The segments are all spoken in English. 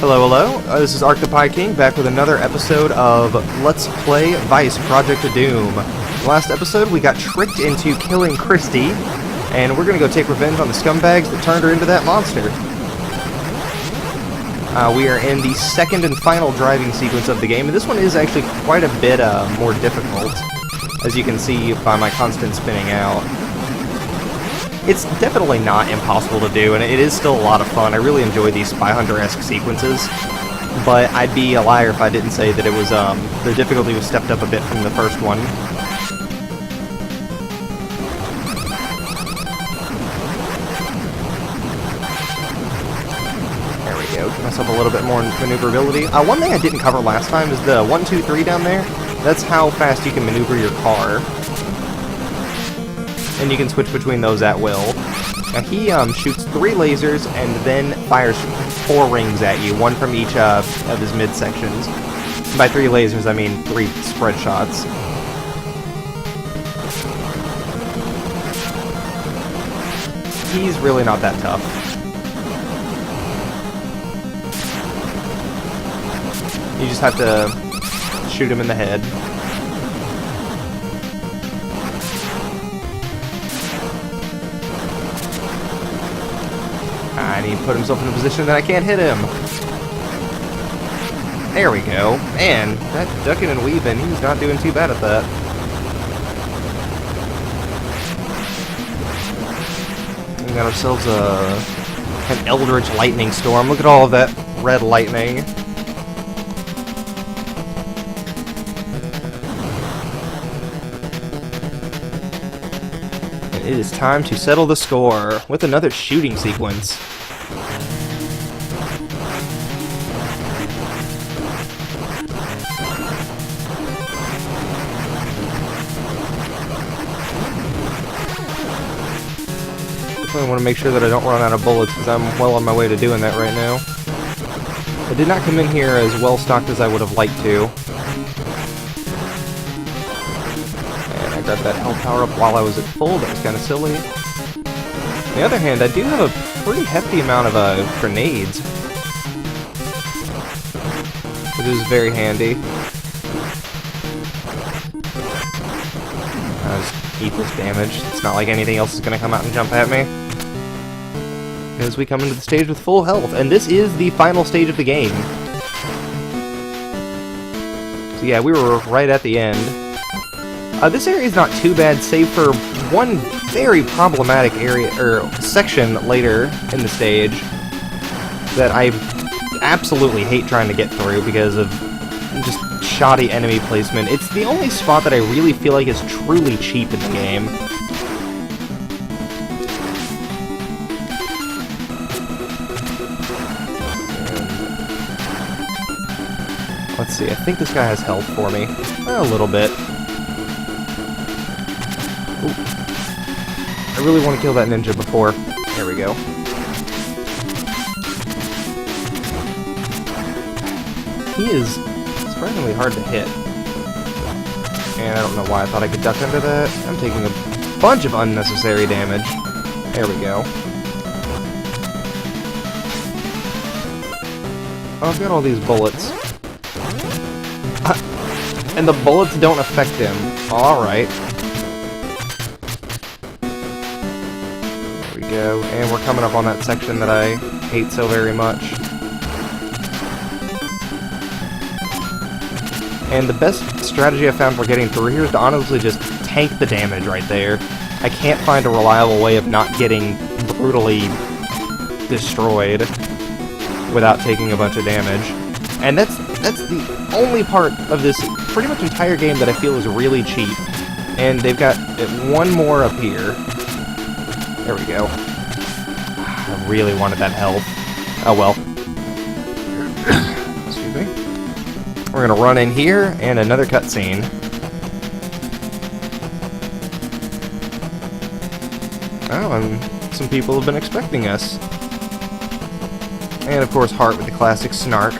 Hello, hello. This is ArkthePieKing back with another episode of Let's Play Vice Project of Doom. Last episode, we got tricked into killing Christy, and we're gonna go take revenge on the scumbags that turned her into that monster. We are in the second and final driving sequence of the game, and this one is actually quite a bit more difficult, as you can see by my constant spinning out. It's definitely not impossible to do, and it is still a lot of fun. I really enjoy these Spy Hunter-esque sequences, but I'd be a liar if I didn't say that it was, the difficulty was stepped up a bit from the first one. There we go, give myself a little bit more maneuverability. One thing I didn't cover last time is the 1, 2, 3 down there. That's how fast you can maneuver your car. And you can switch between those at will. Now he shoots 3 lasers and then fires 4 rings at you, 1 from each of his midsections. By 3 lasers, I mean 3 spread shots. He's really not that tough. You just have to shoot him in the head. And he put himself in a position that I can't hit him. There we go. Man, that ducking and weaving, he's not doing too bad at that. We got ourselves an eldritch lightning storm. Look at all of that red lightning. And it is time to settle the score with another shooting sequence. I want to make sure that I don't run out of bullets, because I'm well on my way to doing that right now. I did not come in here as well stocked as I would have liked to. And I grabbed that health power up while I was at full. That was kind of silly. On the other hand, I do have a pretty hefty amount of grenades, which is very handy. Just eat this damage. It's not like anything else is going to come out and jump at me. As we come into the stage with full health, and this is the final stage of the game. So yeah, we were right at the end. This area is not too bad, save for one very problematic area, or section later in the stage, that I absolutely hate trying to get through because of just shoddy enemy placement. It's the only spot that I really feel like is truly cheap in the game. Let's see, I think this guy has health for me. A little bit. Ooh. I really want to kill that ninja before. There we go. He is surprisingly hard to hit. And I don't know why I thought I could duck under that. I'm taking a bunch of unnecessary damage. There we go. Oh, I've got all these bullets. And the bullets don't affect him. Alright. There we go. And we're coming up on that section that I hate so very much. And the best strategy I found for getting through here is to honestly just tank the damage right there. I can't find a reliable way of not getting brutally destroyed without taking a bunch of damage. And that's the only part of this pretty much entire game that I feel is really cheap. And they've got one more up here. There we go. I really wanted that health. Oh well. Excuse me. We're gonna run in here, and another cutscene. Oh, and some people have been expecting us. And of course, Hart with the classic snark.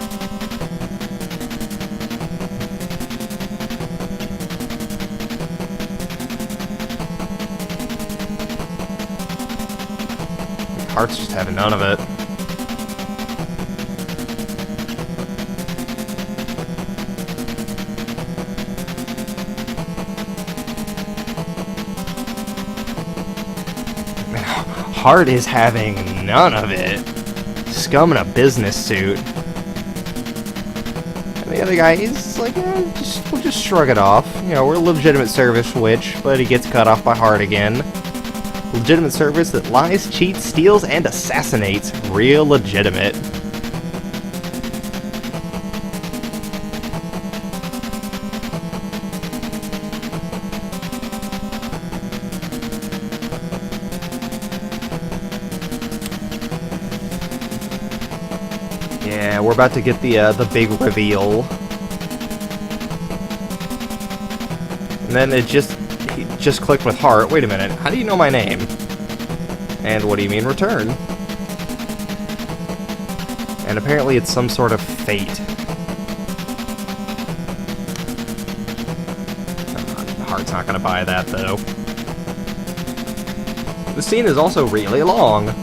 Hart's just having none of it. Heart is having none of it. Scum in a business suit. And the other guy, he's like, we'll just shrug it off. You know, we're a legitimate service witch, but he gets cut off by Heart again. Legitimate service that lies, cheats, steals, and assassinates. Real legitimate. Yeah, we're about to get the big reveal. And then he just clicked with Heart. Wait a minute, how do you know my name? And what do you mean return? And apparently it's some sort of fate. Heart's not gonna buy that, though. The scene is also really long.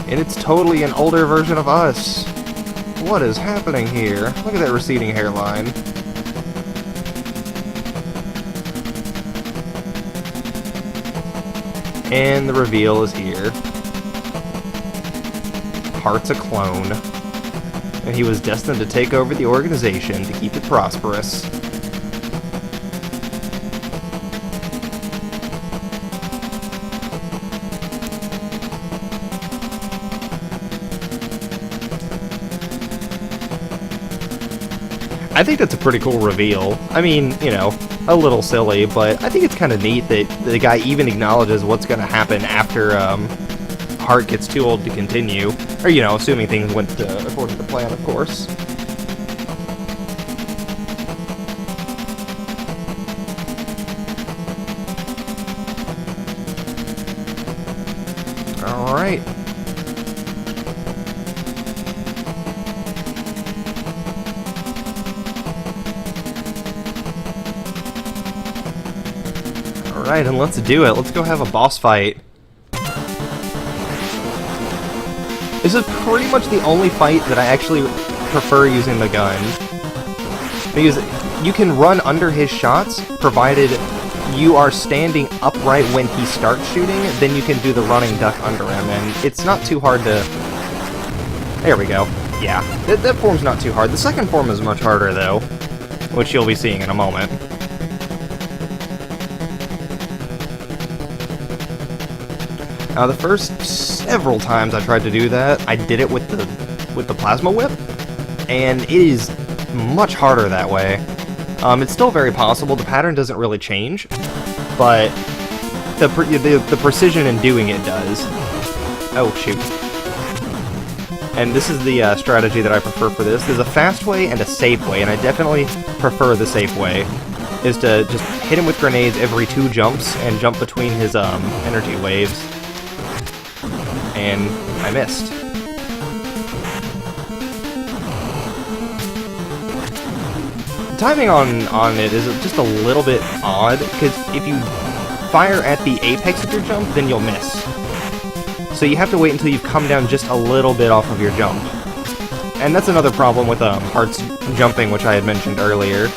And it's totally an older version of us. What is happening here? Look at that receding hairline. And the reveal is here. Heart's a clone. And he was destined to take over the organization to keep it prosperous. I think that's a pretty cool reveal. I mean, you know, a little silly, but I think it's kind of neat that the guy even acknowledges what's going to happen after Heart gets too old to continue. Or, you know, assuming things went according to plan, of course. Alright. Alright, and let's do it. Let's go have a boss fight. This is pretty much the only fight that I actually prefer using the gun. Because you can run under his shots, provided you are standing upright when he starts shooting, then you can do the running duck under him, and it's not too hard to... There we go. Yeah, that form's not too hard. The second form is much harder, though, which you'll be seeing in a moment. Now, the first several times I tried to do that, I did it with the plasma whip, and it is much harder that way. It's still very possible. The pattern doesn't really change, but the precision in doing it does. Oh shoot! And this is the strategy that I prefer for this. There's a fast way and a safe way, and I definitely prefer the safe way. Is to just hit him with grenades every 2 jumps and jump between his energy waves. And I missed. The timing on it is just a little bit odd, because if you fire at the apex of your jump, then you'll miss. So you have to wait until you've come down just a little bit off of your jump. And that's another problem with Heart's jumping, which I had mentioned earlier.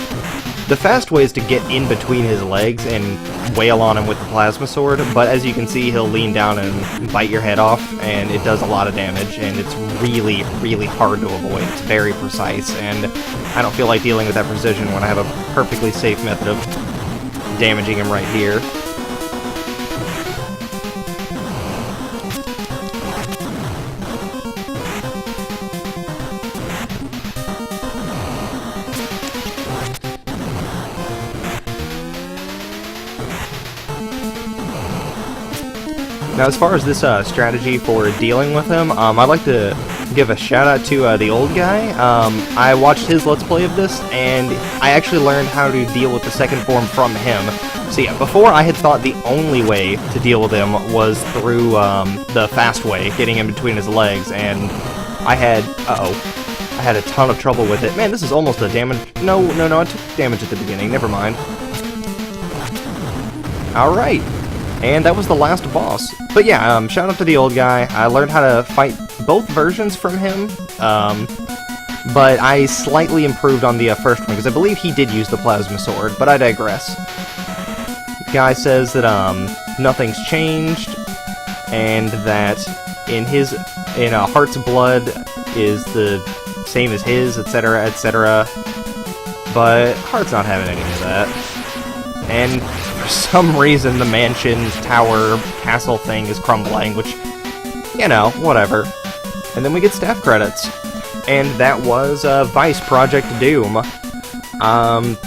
The fast way is to get in between his legs and wail on him with the plasma sword, but as you can see, he'll lean down and bite your head off, and it does a lot of damage, and it's really, really hard to avoid. It's very precise, and I don't feel like dealing with that precision when I have a perfectly safe method of damaging him right here. Now, as far as this strategy for dealing with him, I'd like to give a shout out to the old guy. I watched his Let's Play of this, and I actually learned how to deal with the second form from him. So yeah, before I had thought the only way to deal with him was through the fast way, getting in between his legs, and I had, I had a ton of trouble with it. Man, this is almost a damage... No, I took damage at the beginning, never mind. Alright. And that was the last boss. But yeah, shout out to the old guy. I learned how to fight both versions from him, but I slightly improved on the first one, because I believe he did use the plasma sword, but I digress. The guy says that nothing's changed, and that in Heart's blood is the same as his, etc., etc. But Heart's not having any of that. And for some reason, the mansion, tower, castle thing is crumbling, which, you know, whatever. And then we get staff credits. And that was Vice Project Doom.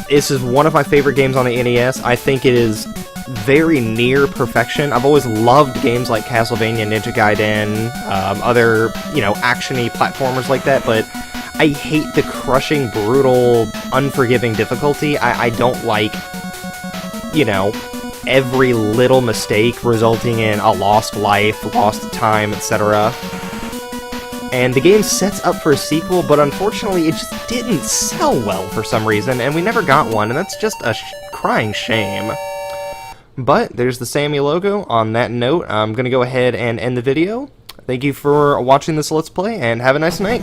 This is one of my favorite games on the NES. I think it is very near perfection. I've always loved games like Castlevania, Ninja Gaiden, other, you know, action-y platformers like that, but I hate the crushing, brutal, unforgiving difficulty. I don't like, you know, every little mistake resulting in a lost life, lost time, etc. And the game sets up for a sequel, but unfortunately it just didn't sell well for some reason, and we never got one, and that's just a crying shame. But there's the Sammy logo. On that note, I'm going to go ahead and end the video. Thank you for watching this Let's Play, and have a nice night.